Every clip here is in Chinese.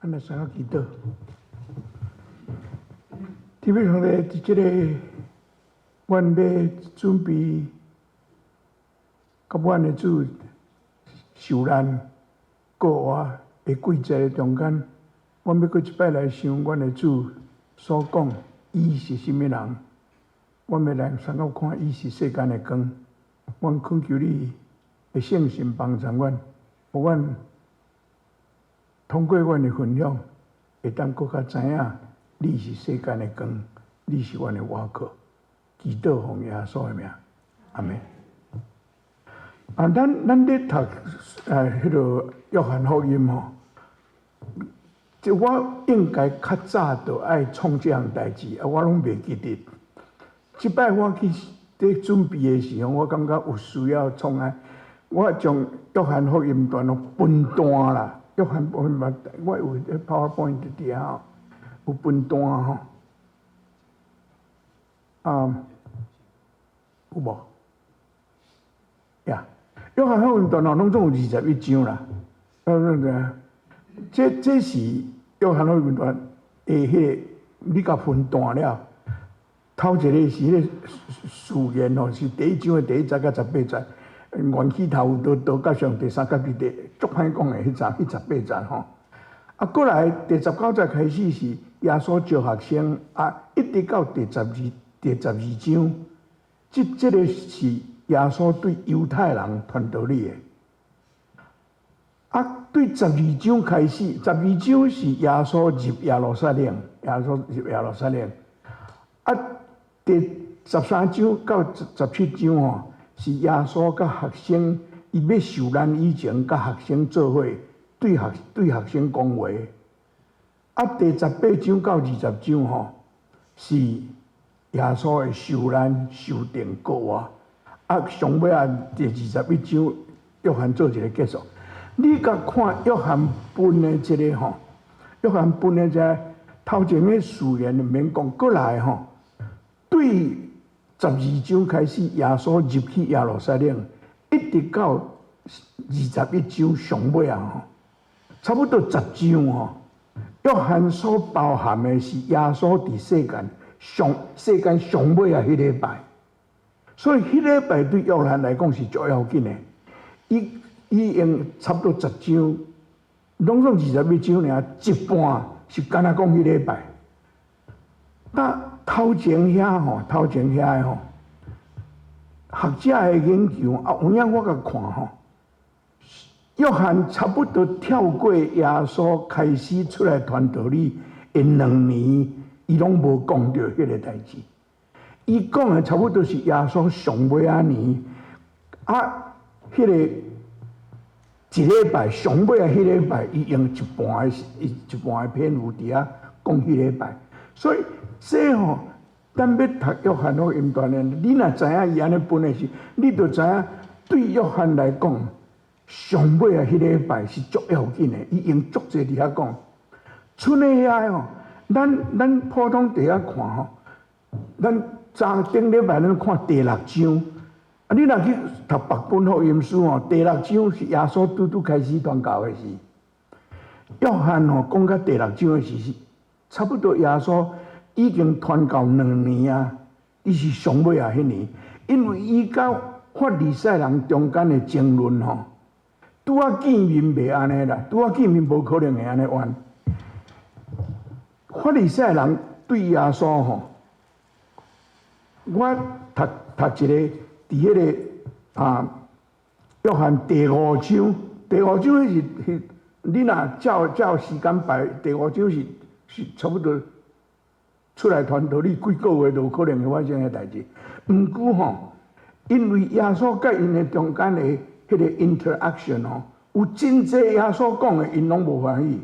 咱来先祈祷。特别上帝，伫即个，阮要准备，甲阮的主受难过活的季节中间，阮要搁一摆来想阮的主所讲，伊是甚物人？阮要来参考看，伊是世间的光。阮恳求你的圣神帮助阮，互阮通过阮的分享，会当搁较知影你是世间的光，你是阮的依靠。祈祷奉耶稣的名，阿门。咱咧读迄个约翰福音吼，就我应该较早就爱创这样代志，我拢袂记得。即摆我去伫准备的时候，我感觉有需要创啊。我将约翰福音段咯分段啦，约翰福音嘛，我有迄 PowerPoint 伫遐吼，有分段吼。有无？呀，约翰福音段吼，拢总有21章啦。这是约翰福音段的迄个，你甲分段了。头一个是迄个誓言吼，是第1章的第1节到18节，缘起头有道，道甲上帝三甲彼得，足歹讲的迄18节吼。过来第19节开始是耶稣招学生，一直到第12章，这个是耶稣对犹太人传道理的。对12章开始，12章是耶稣入耶路撒冷，第13章到17章吼，是耶稣甲学生，伊要受难以前，甲学生做伙，对学生讲话。第18章到20章吼，是耶稣的受难、受定、过活。上尾第21章，约翰做一个结束。你甲看约翰分的这个吼，约翰分的这头前的誓言毋免讲，过来吼。对12章开始，耶稣入去耶路撒冷，一直到21章上尾吼，差不多10章吼。约翰所包含的是耶稣伫世间上尾迄礼拜，所以迄礼拜对约翰来讲是最要紧的。伊用差不多10章，拢总21章尔，一半是干那讲迄礼拜。头前遐吼，学者的研究有影我甲看吼，约翰差不多跳过耶稣开始出来传道理的2年，伊拢无讲到迄个代志。伊讲的差不多是耶稣上尾年，迄个一礼拜上尾迄礼拜，伊用一半的篇幅伫遐讲迄礼拜，所以。这吼，咱要读约翰福音段呢，你若知影伊安尼分的是，你就知影对约翰来讲，上尾迄礼拜是足要紧的。伊用足济伫遐讲，剩的遐吼，咱普通伫遐看吼，咱顶礼拜咱看第6章，你若去读别本福音书吼，第6章是耶稣拄开始传教的时，约翰吼讲到第6章的时是差不多耶稣。已经传教2年啊！伊是上尾迄年，因为伊甲法利赛人中间的争论吼，拄见面袂安尼啦，拄见面无可能会安尼玩。法利赛人对耶稣吼，我读一个伫迄个约翰第5章，第5章是你若照时间排，第5章是差不多。出来传道理几个月都有可能会发生的代志。毋过吼，因为耶稣甲因的中间的迄个 interaction 吼，有真济耶稣讲的因拢无欢喜，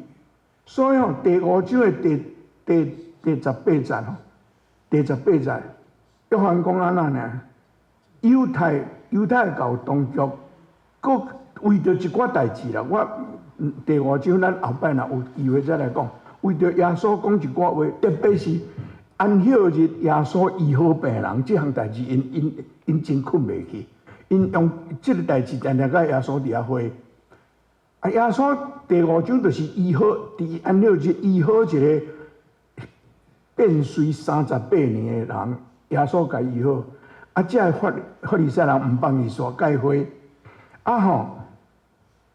所以吼第5章的第18节吼，第18节，约翰讲安那呢？犹太教当局，佫为着一寡代志啦，我第5章咱后摆若有机会再来讲。为着耶稣讲一寡话，特别是安息日耶稣医好病人这项代志，因真困袂去，因用这个代志常常甲耶稣伫遐会。啊，耶稣第5章就是医好，伫安乐节医好一个变衰38年的人，耶稣甲医好。啊，这法利赛人毋帮伊煞解花。啊吼，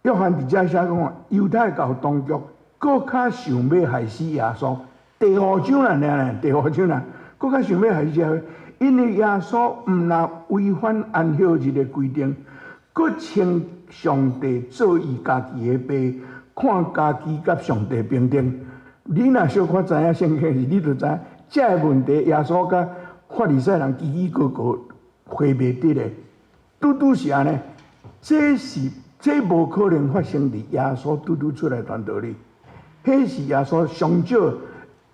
约翰伫遮写讲，犹太教当局搁较想要害死耶稣。第5章啦，第5章啦，搁较想要害死耶稣，因为耶稣毋若违反安息日的规定，搁称上帝做伊家己的爸，看家己甲上帝平等。你若小可知影圣经是，你就知影这个问题，耶稣甲法利赛人叽叽咕咕回袂得的，拄是安尼。这无可能发生伫耶稣拄出来传道理，迄是耶稣上少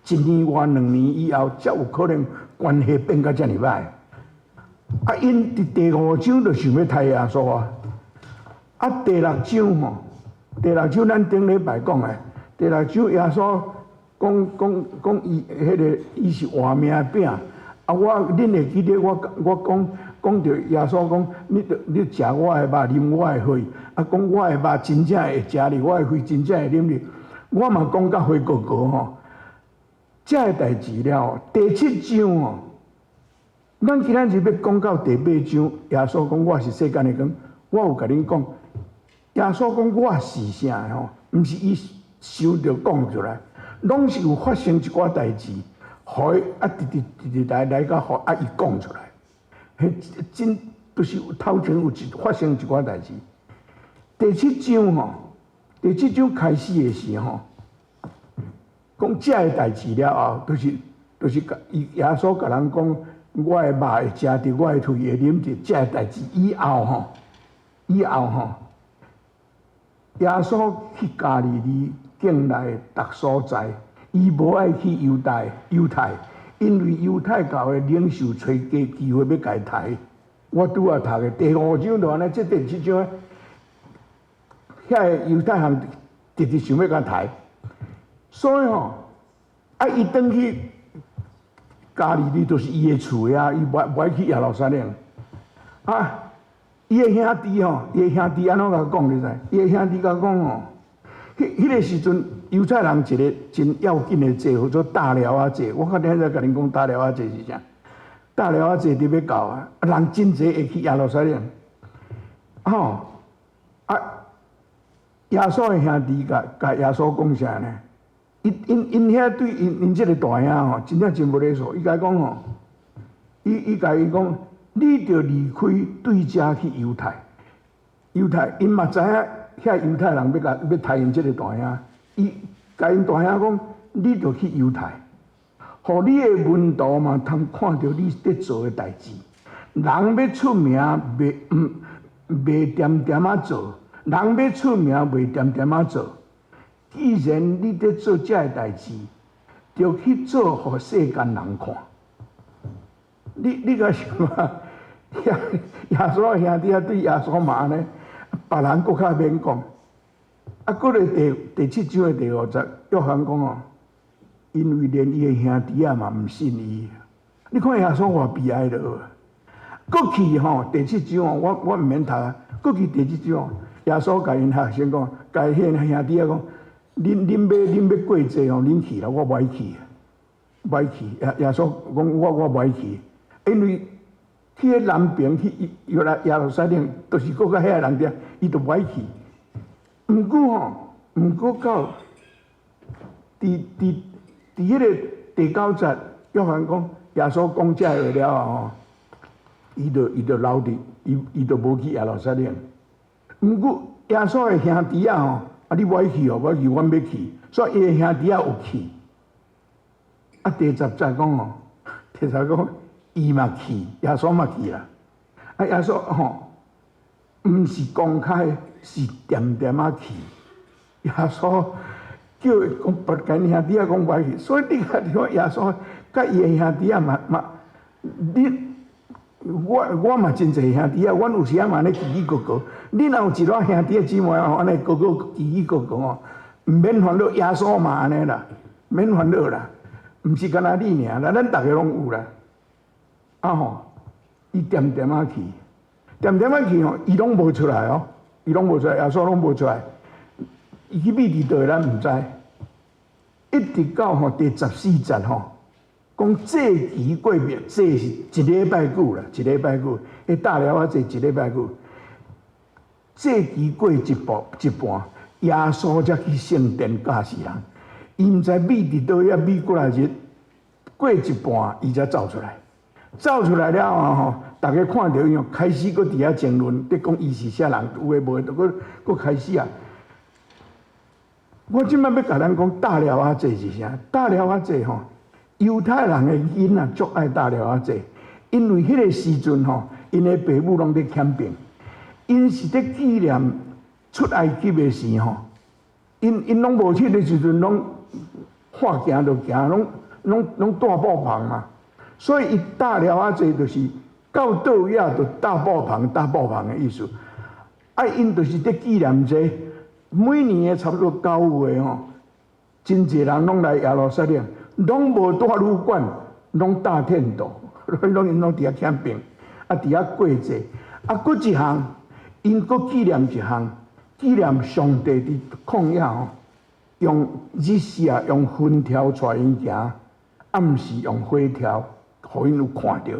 1年外2年以后，才有可能关系变到遮尔歹。啊，因伫第5章就想要杀耶稣啊。啊，第6章吼，第6章咱顶礼拜讲的，第6章耶稣讲伊是活命饼。啊，恁会记得我讲着耶稣讲，你食我的肉，啉我的血，啊，讲我的肉真正会食哩，我的血真正会啉哩。我嘛讲甲血哥哥吼，这个代志了。第7章哦，咱今仔日要讲到第8章，耶稣讲我是世间的光。我有甲恁讲，耶稣讲我是啥吼，毋是伊想着讲出来，拢是有发生一寡代志，互伊啊直来甲互啊伊讲出来。迄真就是头前有发生一寡代志。第7章吼，第7章开始的时候，讲这个代志了后，就是耶稣甲人讲，我的肉会食着，我的血会啉着，这个代志以后吼，耶稣去加利利境内逐所在，伊无爱去犹太。因为犹太教的领袖找机会要甲伊杀。我拄仔读的第5章就安尼，这第7章，遐个犹太人直直想要甲杀。所以吼，啊，伊转去加利利就是伊的厝啊，伊无爱去耶路撒冷。啊，伊的兄弟吼，安怎甲讲？你知？伊的兄弟甲讲吼，迄个时阵。犹太人一个真要紧的节，叫做大寮仔节。我较顶在甲恁讲大寮仔节是啥？大寮仔节伫要到啊，人真侪会去耶路撒冷。吼啊，耶稣的兄弟甲耶稣讲啥呢？因遐对因这个大兄吼，真正真无礼数。伊甲伊讲吼，伊甲伊讲，你着离开对家去犹太，因嘛知影遐犹太人要杀因这个大兄。伊甲因大兄讲，你着去犹太，互你的门徒嘛通看到你伫做的代志。人要出名，袂点点啊做；人要出名，袂点点啊做。既然你伫做这个代志，着去做，互世间人看。你甲想啊，耶稣兄弟啊对耶稣嘛安尼，别人搁较免讲。啊，过来第7章的第50，约翰讲哦，因为连伊的兄弟啊嘛毋信伊。你看耶稣偌悲哀了。过去吼，第7章哦，我毋免读啊。过去第7章，耶稣甲因学生讲，甲迄兄弟啊讲，恁要过节哦，恁去啦，我袂去。耶稣讲我袂去，因为去迄南边去耶路撒冷，都是搁甲遐人遐，伊都袂去。毋过到伫迄个第9节，约翰讲耶稣讲这话了后，伊就留伫，伊就无去耶路撒冷。毋过耶稣的兄弟啊吼，啊你袂去哦，我要去，所以伊的兄弟啊有去。啊第10节讲哦，第10讲伊嘛去，耶稣嘛去啦。啊耶稣吼，毋是公开。是点点啊去，耶稣叫讲别间兄弟啊讲歹去，所以你看耶稣甲伊的兄弟啊嘛，我嘛真侪兄弟啊，阮有时啊嘛咧叽叽咕咕，你若有一撮兄弟姊妹哦，安尼咕咕叽叽咕咕哦，毋免烦恼，耶稣嘛安尼啦，免烦恼啦，毋是干那你尔啦，咱逐个拢有啦，啊吼，伊点点啊去吼，伊拢无出来哦。伊拢无出来，耶稣拢无出来。伊去秘伫倒，咱毋知。一直到第14节讲祭期过灭，祭是一礼拜久啦，一礼拜久。迄大寮仔祭一礼拜久，祭期过一半，耶稣才去圣殿教示人。伊毋知秘伫倒，遐秘过来日，过一半伊才走出来。走出来了后大家看到伊开始搁伫遐争论，伫讲伊是啥人，有诶无诶，搁开始啊。我即摆要甲咱讲大寮仔祭是啥？大寮仔祭犹太人诶囡仔足爱大寮仔祭，因为迄个时阵因诶爸母拢伫欠病，因是伫纪念出埃及诶时因拢无去诶时阵，拢看行就行，拢大布棚嘛，所以伊大寮仔祭就是到倒尾就大布棚诶意思。啊，因就是伫纪念这。每年差不多9月真侪人拢来耶路撒冷，拢无住旅馆，拢搭天道，拢伫遐欠病，啊伫遐过节。啊，搁一项，因搁纪念一项，纪念上帝伫旷野用日时用云条带因行，暗时用火条，互因有看到，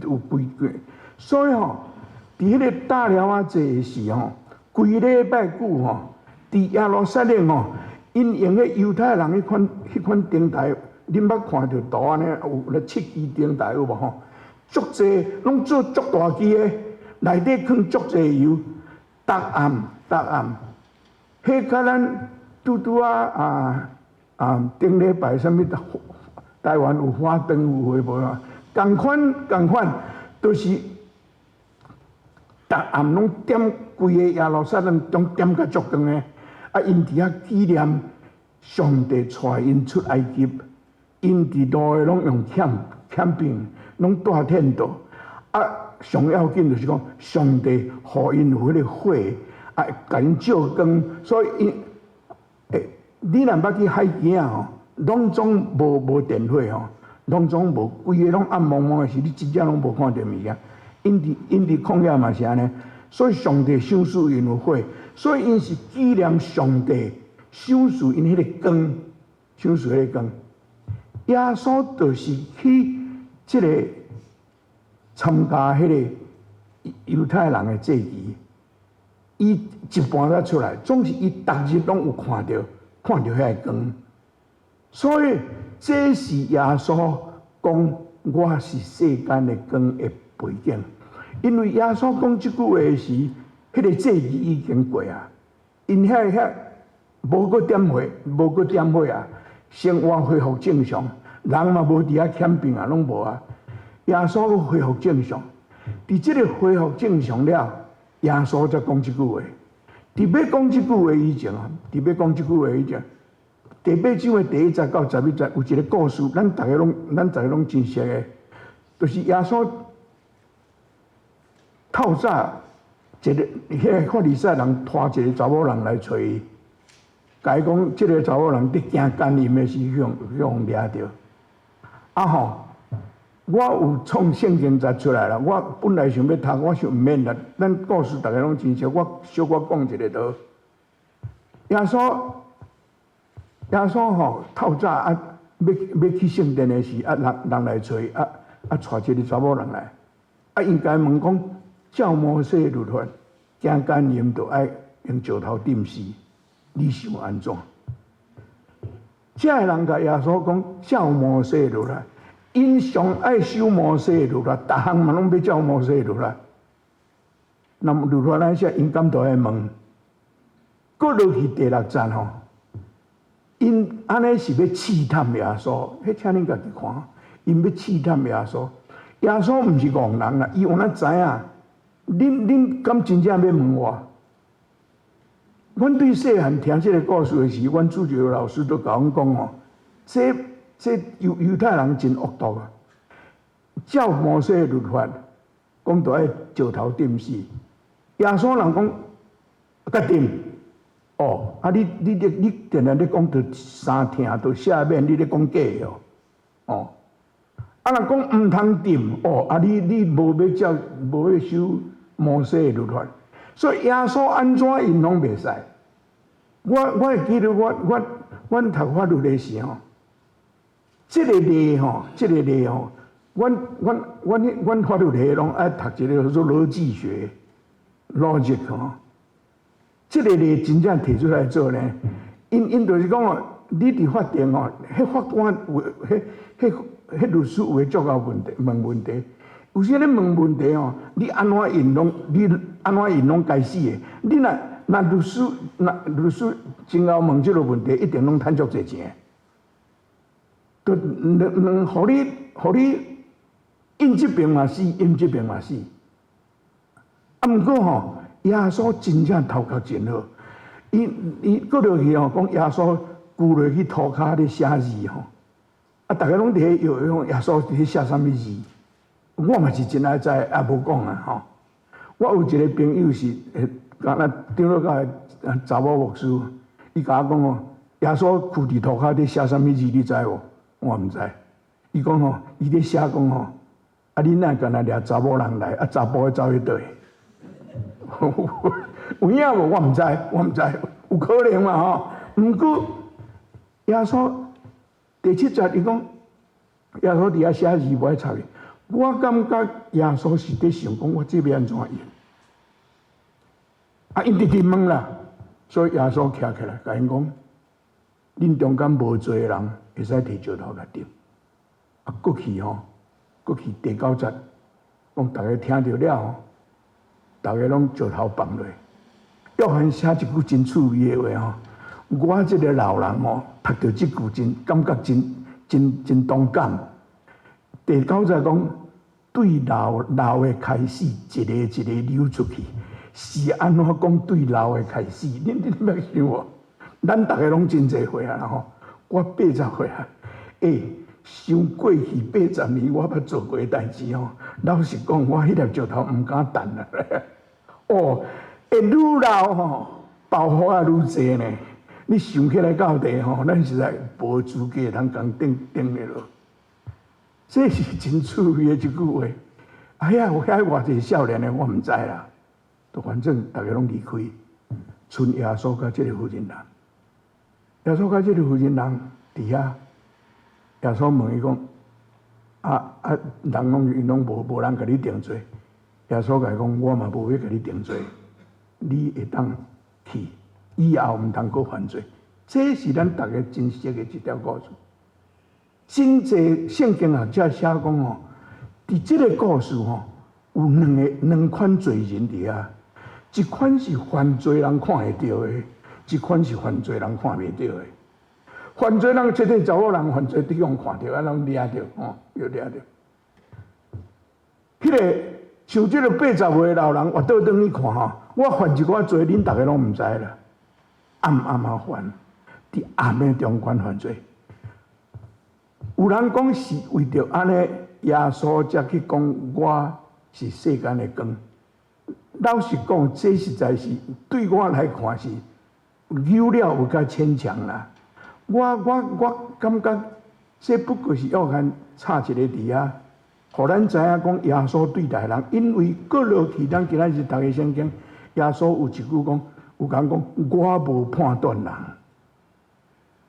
有规矩。所以伫迄个大寮仔祭时规礼拜久伫耶路撒冷因用个犹太人迄款灯台，恁捌看到图安尼有咧7支灯台有无足济拢做足大支个，内底放足济油，逐暗，迄甲咱拄顶礼拜啥物台湾有花灯有诶无啊？共款，都是。逐暗拢点规个耶路撒冷，拢点甲足光诶。啊，因伫遐纪念上帝带因出埃及，因伫路诶拢用欠饼，拢带天道。啊，上要紧就是讲，上帝互因有迄个火，啊，甲因照光。所以因你若捌去海边拢总无电火拢总无，规个拢暗蒙蒙诶，是你真正拢无看到物件。因伫旷野嘛是安尼，所以上帝赏赐因有火，所以因是纪念上帝赏赐因迄个光，赏赐迄个光。耶稣就是去即个参加迄个犹太人的祭仪，伊一半才出来，总是伊逐日拢有看到迄个光，所以这是耶稣讲我是世间的光的背景，因为耶稣讲即句话时，迄个祭仪已经过啊，因遐无搁点火啊，生活恢复正常，人嘛无伫遐欠病啊，拢无啊。耶稣搁恢复正常，伫即个恢复正常了，耶稣才讲即句话。伫要讲即句话以前第8章的第1节到11节有一个故事，咱逐个拢真熟的，就是耶稣。透早，迄个法利赛人拖一个查某人来找伊，甲伊讲，即个查某人伫行奸淫的时向掠着。我有创圣经节出来啦。我本来想要读，我想毋免啦。咱故事大家拢真熟，我小可讲一个倒。耶稣透早要去圣殿的时，人来找伊，带一个查某人来，因甲伊问讲。照摩西律法，行奸淫就爱用石头钉死，你想安怎？这个人甲耶稣讲照摩西律法，因上爱守摩西律法，逐项嘛拢要照摩西律法。那么律法咱写，因敢都爱问。过落去第6节因安尼是要试探耶稣，迄请恁家己看，因要试探耶稣。耶稣毋是戆人啦，伊有咱知影。恁敢真正要问我？阮对细汉听这个故事的时，阮主教老师都甲阮讲这犹太人真恶毒啊！照摩西律法，讲都爱石头钉死。耶稣人讲甲钉，你定定咧讲着三听着下面，你咧讲假哦。若讲毋通钉，你无要守。摩西的律法，所以耶稣安怎因拢袂使。我会记得我读法律的时候，这个例吼，阮法律系拢爱读一个叫做逻辑学 （logic） 吼。这个例真正提出来做呢，因就是讲哦，你伫法庭哦，迄法官有迄律师有诶足够问问题，有些咧问问题哦，你安怎应拢该死诶。你若律师真后问即个问题，一定拢趁足侪钱。都互你应这边嘛死，应这边嘛死。啊，毋过吼，耶稣真正头壳真好，伊过落去吼，讲耶稣跪落去涂骹咧写字吼，啊，逐个拢伫用耶稣伫写啥物字，我嘛是真爱知，也无讲啊吼。我有一个朋友是若张老教查某牧师，伊甲我讲哦，耶稣跪伫涂骹咧写啥物字，你知无？我毋知。伊讲吼，伊咧写讲吼，啊，你哪干那掠查某人来，啊，查甫会走去倒？有影无？我毋知，有可能嘛吼。毋过耶稣第7节伊讲，耶稣伫遐写字无爱插伊。我感觉耶稣是伫想讲，我这要安怎用？啊，因直直问啦，所以耶稣徛起来，甲因讲：恁中间无做诶人，会使摕石头来丢。啊，过去第9节，讲大家听到了吼，大家拢石头放落。约翰写一句真趣味诶话吼，我这个老人吼，读到这句感觉真同感。第9节讲，对老诶开始，一个一个流出去，是安怎讲对老诶开始？恁要想哦，咱大家拢真侪岁啊吼，我80岁啊，想过去80年我捌做过诶代志吼，老实讲，我迄粒石头毋敢弹啊！哦，会愈老吼，爆发也愈济呢。你想起来到底吼，咱实在无资格通讲顶的咯。这是真趣味的一句话。哎呀，我遐偌济少年的我毋知啦，都反正大家拢离开，剩耶稣甲这个负责人。耶稣甲这个负责人伫遐，耶稣问伊讲：人因拢无人甲你定罪。耶稣甲伊讲：我嘛无要甲你定罪，你会当去，以后毋通搁犯罪。这是咱大家真实的一条故事。真济圣经学者写讲吼，伫即个故事吼，有两款罪人伫遐，一款是犯罪人看会到的，一款是犯罪人看袂到的。犯罪人即个查某人犯罪地方看到，啊，拢抓着吼，又抓着。迄个像即个80岁的老人，活倒转去看吼，我犯一寡罪，恁大家拢毋知啦，暗啊犯，伫暗的中间犯罪。有人讲是为着安尼，耶稣才去讲我是世间的光。老实讲，这实在是对我来看是有了有较牵强啦。我感觉这不过是约翰插一个伫遐，互咱知影讲耶稣对待人，因为过落去咱今仔日读的圣经，耶稣有一句讲，有讲我无判断人。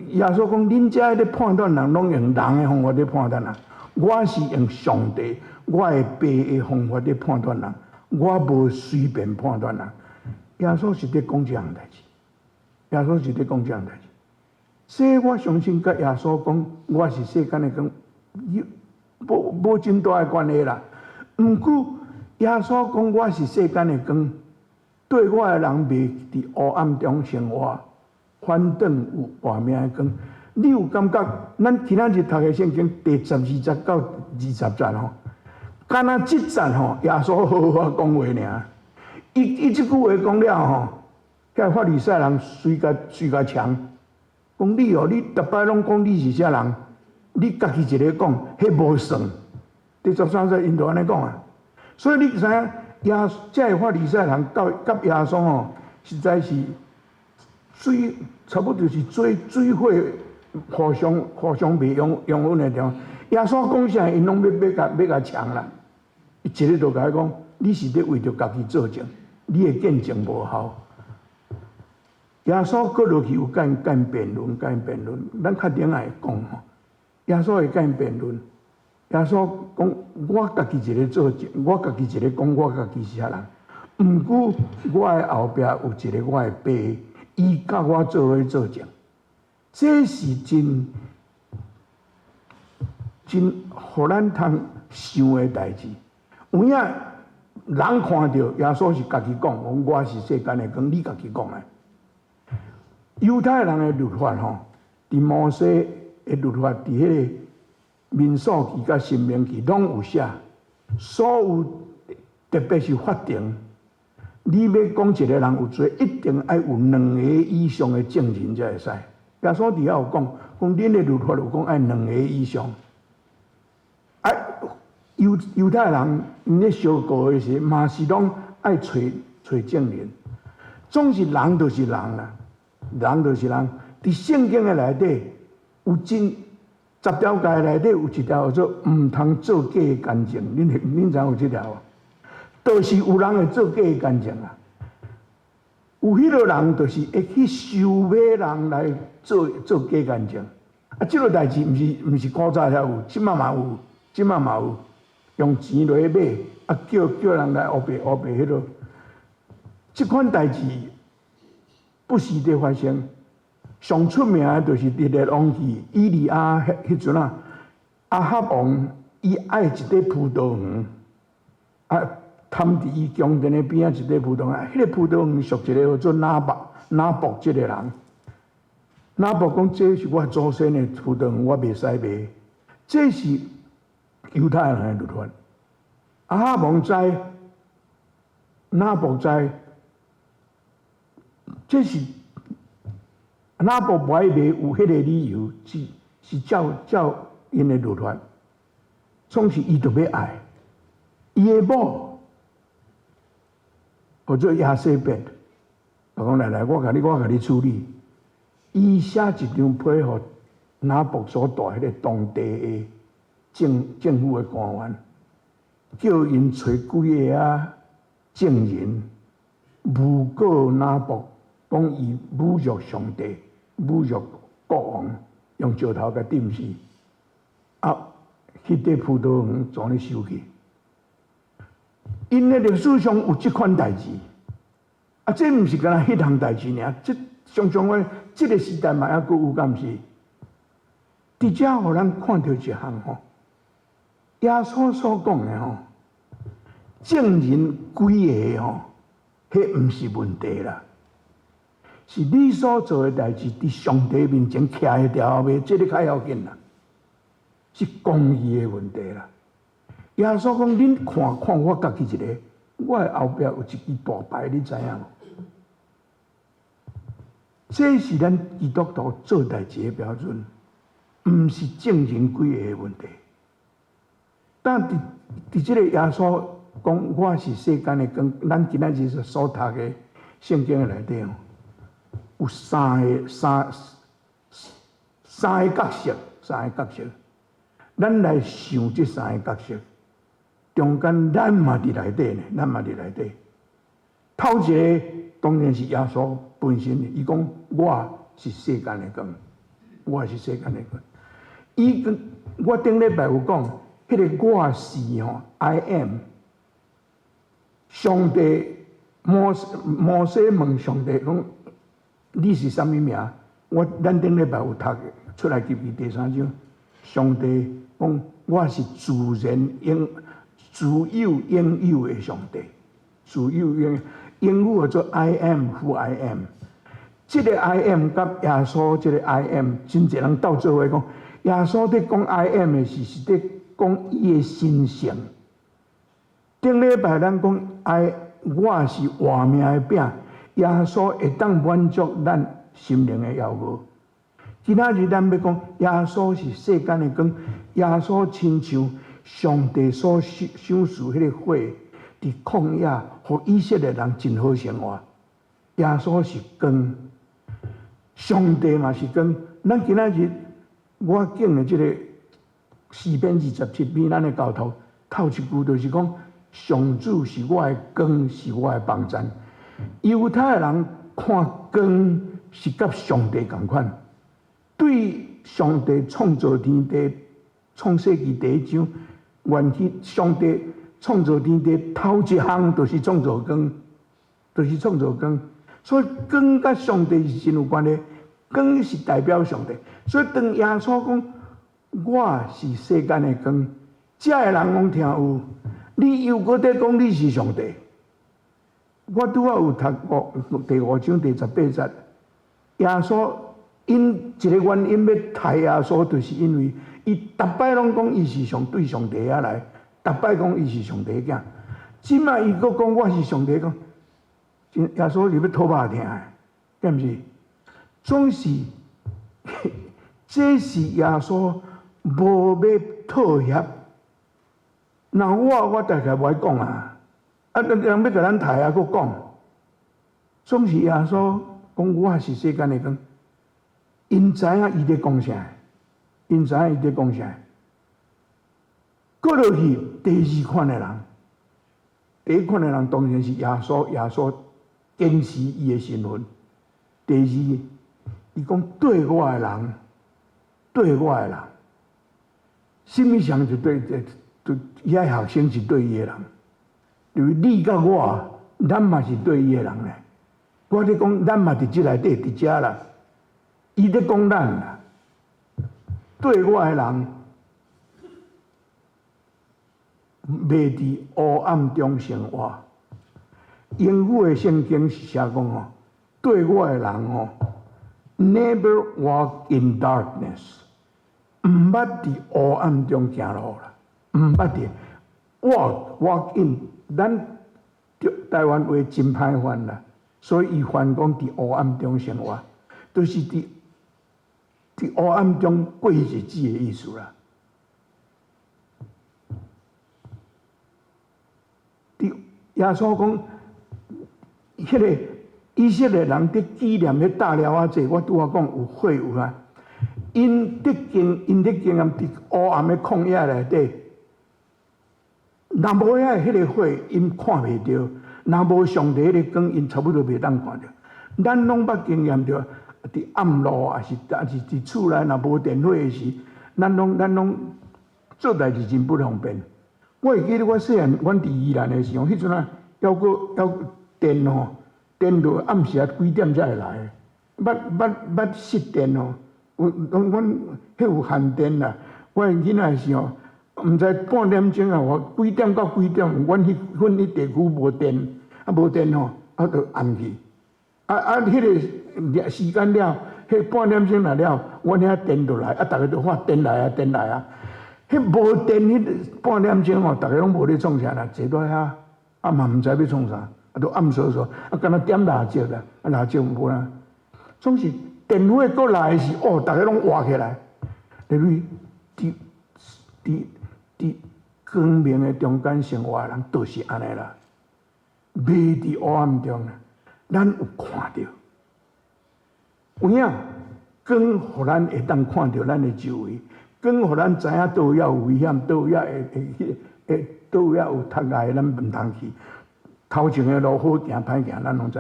耶稣讲：恁遮咧判断人，拢用人的方法咧判断人。我是用上帝我的爸的方法咧判断人，我无随便判断人。耶稣是咧讲这样代志，耶稣是咧讲这样代志。所以我相信，甲耶稣讲我是世间的光，无真大的关系啦。毋过耶稣讲我是世间的光，对我的人未伫黑暗中生活。反正有活命的光，你有感觉？咱今仔日读的圣经第12节到20节吼，敢若这节吼，耶稣好好讲话尔。伊即句话讲了吼，遐法利赛人随甲强，讲你哦，你逐摆拢讲你是啥人，你家己一个讲，迄无算。第13节因就安尼讲啊，所以你知影这个法利赛人甲耶稣吼，实在是。差不多是水火互相袂用稳的地方。耶稣讲啥，因拢要甲抢啦。伊一日就甲伊讲，你是咧为着家己做证，你的见证无效。耶稣搁落去有甲因辩论，咱较顶爱讲吼，耶稣会甲因辩论。耶稣讲：我家己一个做，我家己一个讲，我家己是啥人？毋过我的后壁有一个我的爸，伊甲我做伙做证，这是真，互咱通想的代志。有影人看到耶稣是家己讲，我是世间的光，你家己讲的。犹太人的律法吼，伫摩西的律法，伫迄个民数记甲申命记拢有写，所有特别是法庭，你要讲一个人有罪，一定要有2个以上的证人才会使。耶稣伫遐有讲，恁的律法有讲爱2个以上。啊，犹太人因咧相告的时，嘛是拢爱找证人，总是人就是人啦。人就是人，伫圣经的内底有10条诫内底有一条叫做毋通做假的干证，恁知有这条无？就是有人会做假的干证啊，有迄个人就是会去收买人来做假干证。啊，这个代志毋是古早才有，即马嘛有，用钱来买，啊叫人来黑白迄落，即款代志。不时地发生，上出名的就是《列王记》以利亚迄阵啊，阿哈王伊爱一块葡萄园，啊，贪伫伊宫殿的边仔一块葡萄园，迄个葡萄园属一个叫做拿伯即个人。拿伯讲：这是我祖先的葡萄园，我袂使卖。这是犹太人的律法。阿哈王知，拿伯知。这是拿伯不爱卖，有迄个理由，是照因的律法，总是伊特别爱。伊的某或者亚瑟别，我讲来，我甲你处理。伊写一张批予拿伯所带迄个当地的政府的官员，叫因找几个证人，诬告拿伯。讲伊侮辱上帝、侮辱国王，用石头甲钉死。啊，迄块葡萄园全咧收去。因的历史上有即款代志，啊，这毋是干那迄项代志尔，这常常话，这个时代嘛还佫有敢是？伫遮互咱看到一项吼，耶稣所讲的吼，证人几个吼，迄毋是问题啦。是你所做的代志，伫上帝面前徛会牢未？这个较要紧啦，是公义的问题啦。耶稣讲：恁看我家己一个，我的后壁有一支大牌，你知影无？这是咱基督徒做代志的标准，毋是证人几个的问题。但伫这个耶稣讲我是世间的光，咱今仔日所读的圣经的内底哦。有三个角色，咱来想这3个角色，中间咱嘛伫内底。头一个当然是耶稣本身，伊讲我是世间的光，伊跟我顶礼拜有讲，迄个我是吼 ，I am。上帝摩西问上帝讲。你是啥物名？咱顶礼拜有读出来记第3章，上帝讲我是自有应有的上帝，英语叫做 I am who I am。这个 I am 甲耶稣这个 I am， 真侪人斗做伙讲，耶稣伫讲 I am 的是伫讲伊的神性。顶礼拜咱讲我是活命的饼。耶稣会当满足咱心灵的要求。今仔日咱要讲，耶稣是世间的光，耶稣亲像上帝所赏赐迄个火，伫旷野，互以色列人真好生活。耶稣是光，上帝嘛是光。咱今仔日我敬的这个4篇27篇，咱的教头头一句就是讲，上主是我的光，是我的帮助。犹太人看光是甲上帝同款，对上帝创造天地、创世纪第一章，原起上帝创造天地头一项就是创造光，就是创造光。所以光甲上帝是真有关系，光是代表上帝。所以当耶稣讲我是世间的光，遮个人讲听有，你又搁在讲你是上帝。我拄仔有读第5章第18节，耶稣因一个原因要杀耶稣，就是因为伊逐摆拢讲伊是对上帝遐来，逐摆讲伊是上帝的囝。即摆伊搁讲我是上帝讲，耶稣是要讨肉疼的，对毋是？总是这是耶稣无要妥协。那我大概袂讲啊。人要甲咱杀啊，搁讲，总是耶稣讲我是世间的光，因知影伊伫讲啥，因知影伊伫讲啥。过落去第二款的人，第一款的人当然是耶稣，耶稣坚持伊的身份。第二，伊讲对我的人，对我的人，什么上是对遐学生是对伊的人。就是你甲我，咱嘛是对伊的人咧。我咧讲，咱嘛伫即内底伫遮啦。伊咧讲咱啦，对我的人，袂伫黑暗中生活。英语的圣经是写讲哦，对我的人哦 ，never walk in darkness， 毋捌伫黑暗中行路啦，毋捌伫 walk in。咱台湾话真歹翻啦，所以伊翻讲伫黑暗中生活，就是伫黑暗中过日子的意思啦。耶稣讲，迄个以色列人伫纪念迄大了啊节，我拄仔讲有会有啊，因伫经验伫黑暗的旷野内底。若无迄个火，因看袂到；若无上帝迄个光，因差不多袂当看到。咱拢捌经验着，伫暗路也是伫厝内，若无电火时，咱拢做代志真不方便。我会记得我细汉，阮伫宜兰的时候，迄阵啊，要电吼，电到暗时几点才会来？捌熄电吼，阮迄有限电啦。我囡仔的时候。毋知半点钟啊，我几点到几点，阮迄地区无电，无电吼，就暗去。迄个时间了，迄半点钟来了，阮遐电就来，逐个就发电来啊。迄无电迄半点钟吼，逐个拢无咧创啥啦，坐在遐，嘛毋知要创啥，就暗扫扫，敢若点蜡烛啦，蜡烛无啦。总是电火过来时，逐个拢活起来，入去伫光明的中间生活的人，都是安尼啦。袂伫黑暗中啊，咱有看到，有影光，互咱会当看到咱的周围，光，互咱知影倒遐有危险，倒遐有窒碍，咱毋通去。头前的路好行歹行，咱拢知。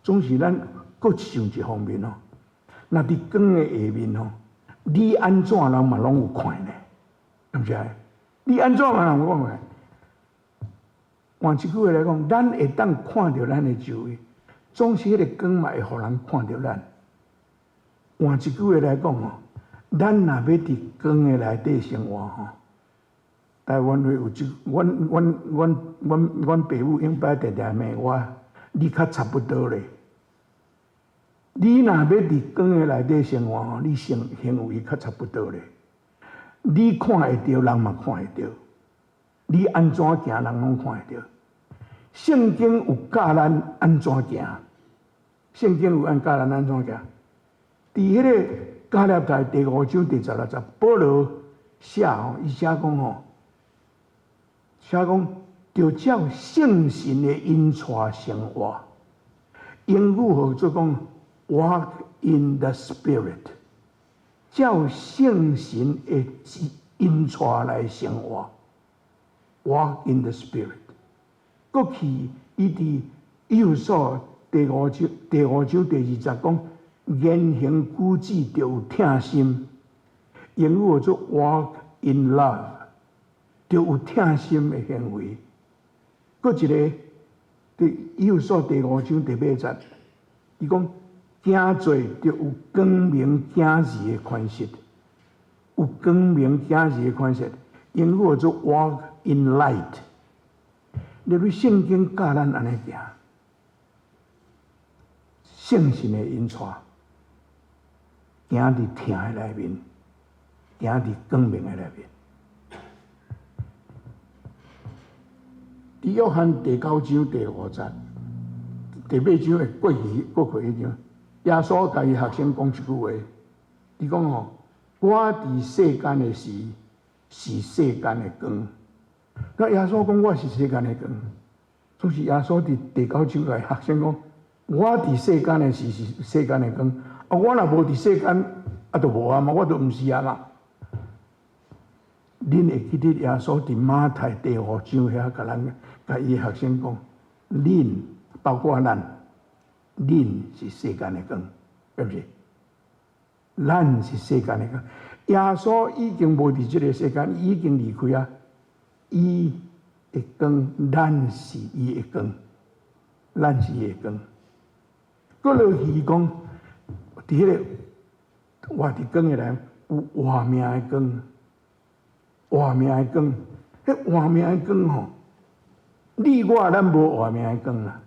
总是咱各想一方面哦。若伫光的下面哦，你安怎人嘛拢有看呢？对不对？你安怎嘛人有看？换一句话来讲，咱会当看到咱的周围，总是迄个光嘛会互人看到咱。换一句话来讲哦，咱若要伫光的内底生活吼，台湾话有一，阮爸母永摆常常骂我，你较差不多咧。你若要伫光的内底生活吼，你行为较差不多咧。你看会到，人嘛看会到；你安怎行，人拢看会到。圣经有教咱安怎行，圣经有教咱安怎行。伫迄个加勒台第5章第16节，保罗写吼，伊写讲吼，写讲着照圣神的引带生活。英语号做讲 walk in the spirit。照圣神的引带来生活 ，walk in the spirit。过去伊伫以弗所第5章第20讲，言行举止着有疼心，英语叫做 walk in love， 着有疼心的行为。搁一个，以弗所第5章第8节，伊讲行做着有光明警示的款式，有光明警示的款式，英语叫做 walk in light。入去圣经教咱安尼行，圣神的引带，行伫疼的内面，行伫光明的内面。伫约翰第9章第5节，第8章的过去一章，耶稣甲伊学生讲一句话，伊讲吼：我伫世间的时，是世间的光。那耶稣讲我是世间的光，总是耶稣伫第9章甲学生讲：我伫世间的时是世间的光，我若无伫世间，就无啊嘛，我就毋是啊嘛。恁会记得耶稣伫马太第5章遐甲伊学生讲：恁包括咱，恁是世间的光，是不是？咱是世间的光。耶稣已经无伫这个世间，伊已经离开啊。伊的光，咱是伊的光，咱是伊的光。搁落去讲，伫迄个活伫光的内有活命的光，活命的光，迄活命的光吼，你我咱无活命的光啦。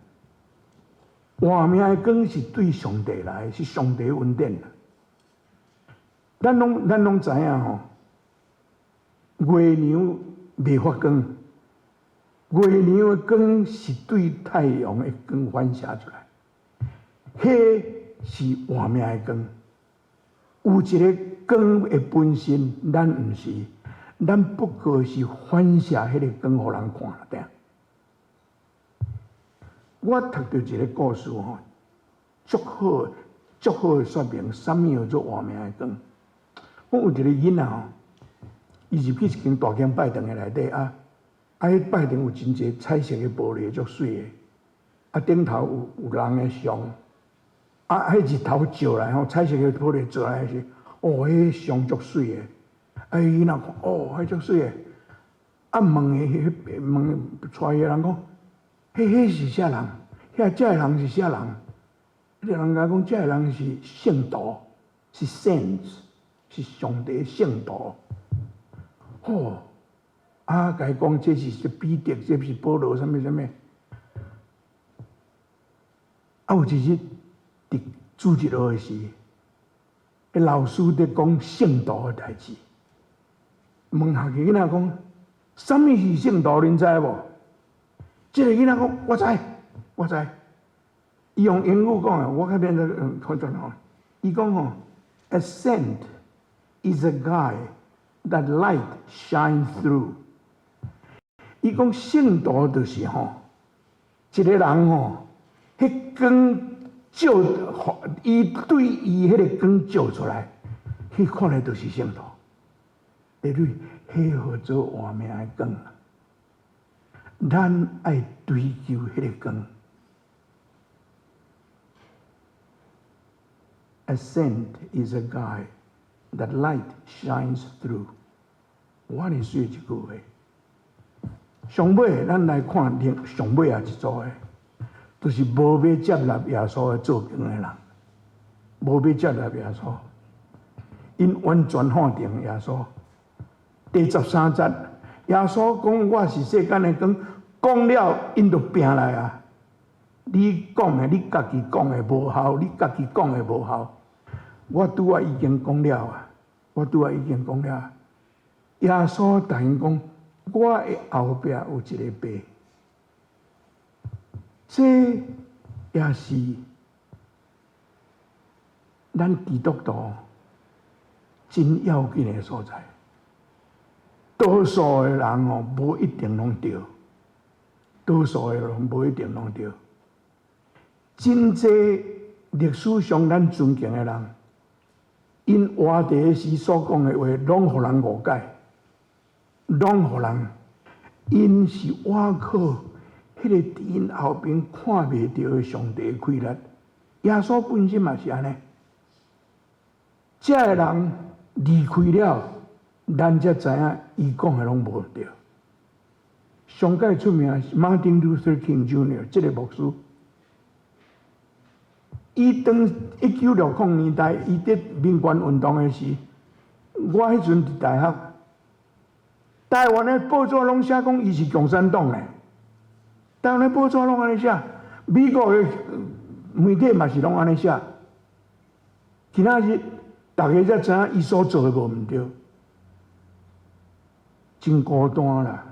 活命的光是对上帝来，是上帝恩典啦。咱拢知影吼，月亮未发光，月亮的光是对太阳的光反射出来，迄是活命的光。有一个光的本身，咱毋是，咱不过是反射迄个光，互人看定。我读到一个故事吼，足好的说明，什么叫做活命的光。讲有一个囡仔吼。伊入去一间大间拜堂的内底啊，迄拜堂有真侪彩色的玻璃，足水的，顶头有人的像，迄日头照来吼，彩色的玻璃照来是，迄像足水的，囡仔看，迄足水的，问带伊人讲，迄是啥人？遮个人是啥人？迄个人甲讲，遮个人是圣徒，是 saints， 是上帝圣徒。甲伊讲这是彼得，这是保罗，什么。有一日伫主日学的时，迄老师伫讲圣徒的代志，问下个囡仔讲，什么是圣徒？恁知无？这个囡仔讲，我知。伊用英语讲的，我较免看转吼。伊讲吼 ，a saint is a guy。That light shine through。伊讲圣徒就是吼，一个人吼，迄光照，伊对伊迄个光照出来，迄看来就是圣徒。第二，迄号做活命的光，咱爱追求迄个光。A saint is a guy。That light shines through。我哩说一句话，上尾咱来看上尾一组的，就是无要接纳耶稣的做光的人，无要接纳耶稣，因完全否定耶稣。第13节，耶稣讲我是世间的光，讲了因就拼来啊！你讲的，你家己讲的无效，你家己讲的无效。我拄仔已经讲了啊！耶稣答应讲，我的后壁有一个爸，这也是咱基督徒真要紧的所在。多数的人哦，无一定拢对；多数的人无一定拢对。真济历史上咱尊敬的人。因活地时所讲的话，拢互人误解，拢互人，因是倚靠迄个伫因后边看袂到的上帝的规律，耶稣本身嘛是安尼。遮个人离开了，咱才知影伊讲的拢无对。上界出名是马丁路德金 Jr. 这个牧师，伊当1960年代伊伫民权运动的时，我迄阵伫大学，台湾的报纸拢写讲伊是共产党的，台湾的报纸拢安尼写，美国的媒体嘛是拢安尼写。今仔日大家才知影伊所做的无毋对，真孤单啦。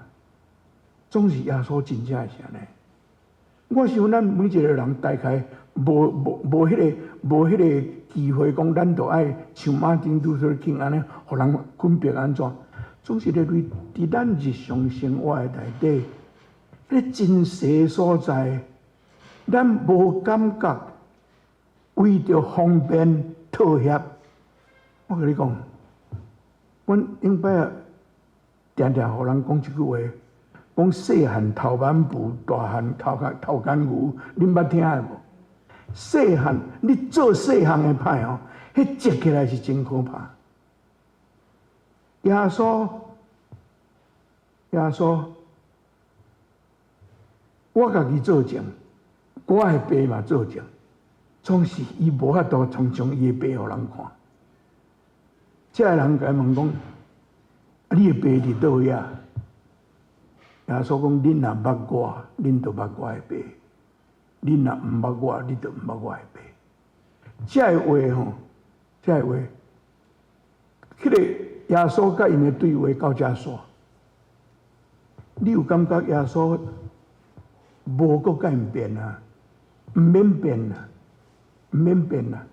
总是耶稣真正是安尼。我想咱每一个人大概无迄个机会，讲咱都爱像马丁路德金安尼，互人分别安怎？总是咧伫咱日常生活的内底，迄真实所在，咱无感觉，为着方便妥协。我甲你讲，阮顶摆常常互人讲一句话。讲细汉头挽布，大汉头干牛，恁捌听的无？细汉你做细汉的歹哦，迄接起来是真可怕。耶稣，我家己做证，我的爸嘛做证，总是伊无法度常常伊的爸互人看。这个人甲伊问讲：你的爸伫倒遐？耶稣讲：恁若捌我，恁就捌我的爸；恁若毋捌我，你就毋捌我的爸。这个话吼，这个话，迄个耶稣甲因的对话到遮煞。你有感觉耶稣无搁甲因辩啊？毋免辩啊，毋免辩啊。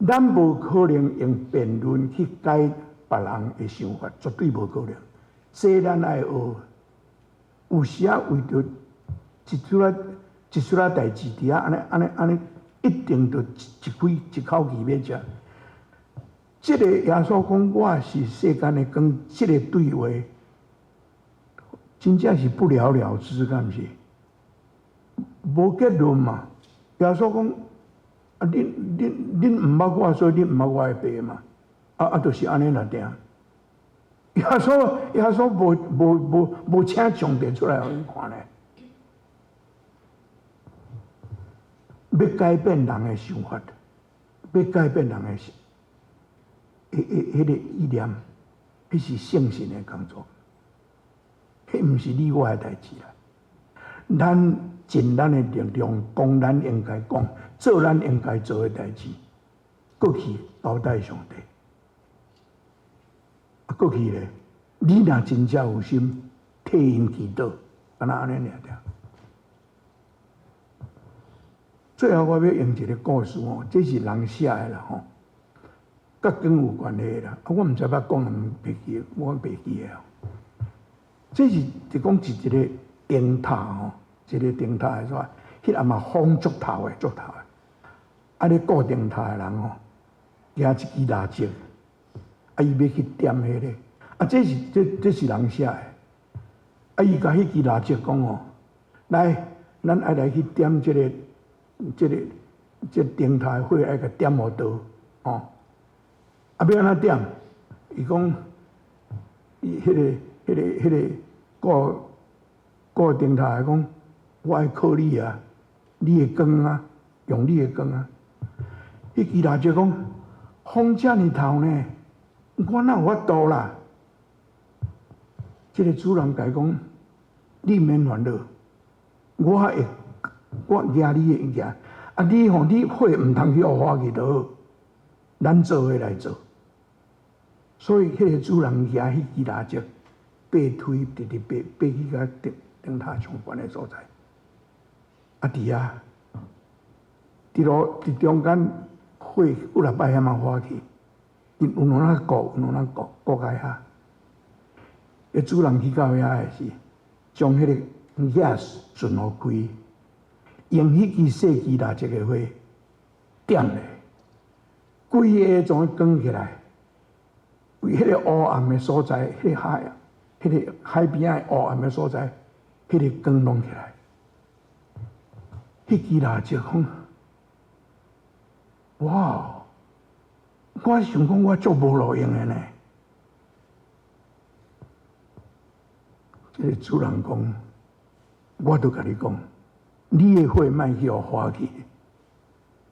咱无可能用辩论去改别人的想法，绝对无可能。这咱爱学，有时啊为着一出啊代志，伫啊安尼，一定着一口气要食。这个耶稣讲我是世间的光，这个对话真正是不了了之，敢毋是？无结论嘛。耶稣讲啊，恁毋捌我，所以恁毋捌我的爸嘛。就是安尼啦，定。耶稣无请上帝出来互恁看咧，要改变人的想法，要改变人的迄个意念，迄是圣神的工作，迄毋是你我的代志啦。咱尽咱的力量，讲咱应该讲，做咱应该做的代志，过去交代上帝。过去咧，你若真正有心替因祈祷，安尼尔尔。最后我要用一个故事哦，这是人写的啦吼，甲光有关系啦。我毋知要讲毋袂记，我袂记的哦。这是讲一个灯塔吼，一个灯塔的说，迄暗嘛风足透的，足透的。啊，咧固定塔的人吼，举一支蜡烛。伊要去点迄个，这是人写的。伊甲迄支蜡烛讲哦，来，咱爱来去点这灯台火，爱甲点互倒哦。要安怎点？伊讲，迄个顾灯台讲，我爱靠你啊，你的光啊，用你的光啊。迄支蜡烛讲，风遮尔透呢？我哪有法度啦？这个主人甲伊讲，你免烦恼，我举你的意见。你火毋通去恶化去就好，咱做伙来做。所以迄个主人举迄支蜡烛，推直爬去甲灯塔上悬的所在。伫中间火有六摆险发起。因有哪顾，有哪顾甲遐。迄主人去到遐的时，将迄个gas顺互开，用迄支细支蜡烛的火点咧，规个总光起来。为迄个黑暗的所在，迄个海边的黑暗的所在，迄个光弄起来，迄支蜡烛讲，哇！我想讲，我足无路用的呢。这个主人讲，我都甲你讲，你的火莫去互花去，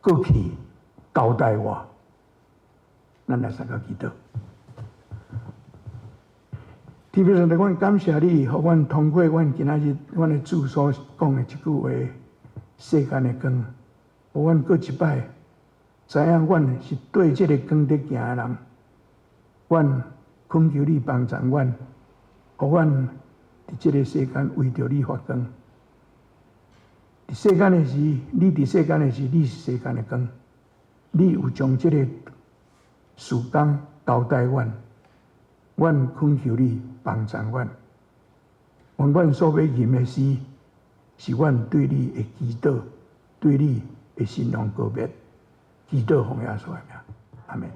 过去交代我，咱来三个祈祷。天父上帝，阮感谢你，互阮通过阮今仔日阮的主所讲的一句话，世间的光，互阮过一摆。知影阮是对这个光在行的人，阮恳求你帮助阮，互阮伫这个世间为着你发光。伫世间的时，你伫世间的时，你是世间的光，你有将这个事工交代阮，阮恳求你帮助阮。愿阮所要吟的诗，是阮对你的祈祷，对你的信仰告别。祈祷奉耶稣的名，阿门。